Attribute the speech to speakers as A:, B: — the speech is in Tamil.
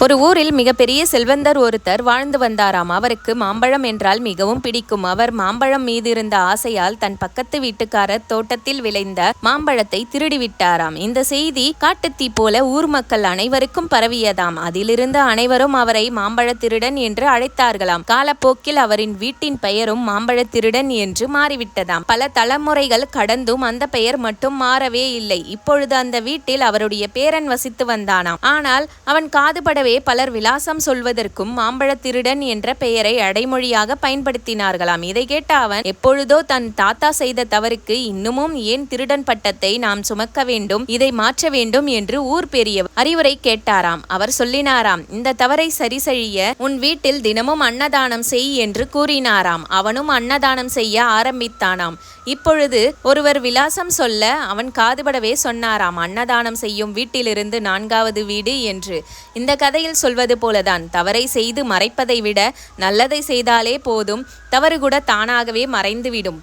A: ஒரு ஊரில் மிகப்பெரிய செல்வந்தர் ஒருத்தர் வாழ்ந்து வந்தாராம். அவருக்கு மாம்பழம் என்றால் மிகவும் பிடிக்கும். அவர் மாம்பழம் மீது இருந்த ஆசையால் தன் பக்கத்து வீட்டுக்காரர் தோட்டத்தில் விளைந்த மாம்பழத்தை திருடிவிட்டாராம். இந்த செய்தி காட்டுத்தீ போல ஊர் மக்கள் அனைவருக்கும் பரவியதாம். அதிலிருந்து அனைவரும் அவரை மாம்பழ திருடன் என்று அழைத்தார்களாம். காலப்போக்கில் அவரின் வீட்டின் பெயரும் மாம்பழ திருடன் என்று மாறிவிட்டதாம். பல தலைமுறைகள் கடந்தும் அந்த பெயர் மட்டும் மாறவே இல்லை. இப்பொழுது அந்த வீட்டில் அவருடைய பேரன் வசித்து வந்தானாம். ஆனால் அவன் காதுபடவே பலர் விலாசம் சொல்வதற்கும் மாம்பழ திருடன் என்ற பெயரை அடைமொழியாக பயன்படுத்தினார்களாம். இதை கேட்ட அவன் எப்பொழுதோ தன் தாத்தா செய்த தவறுக்கு இன்னமும் ஏன் திருடன் பட்டத்தை நாம் சுமக்க வேண்டும், இதை மாற்ற வேண்டும் என்று ஊர் பெரியவர் அறிவுரை கேட்டாராம். அவர் சொல்லினாராம், இந்த தவறை சரி செய்ய உன் வீட்டில் தினமும் அன்னதானம் செய் என்று கூறினாராம். அவனும் அன்னதானம் செய்ய ஆரம்பித்தானாம். இப்பொழுது ஒருவர் விலாசம் சொல்ல அவன் காதுபடவே சொன்னாராம், அன்னதானம் செய்யும் வீட்டிலிருந்து 4வது வீடு என்று. இந்த கதையில் சொல்வது போலதான், தவறை செய்து மறைப்பதை விட நல்லதை செய்தாலே போதும், தவறு கூட தானாகவே மறைந்துவிடும்.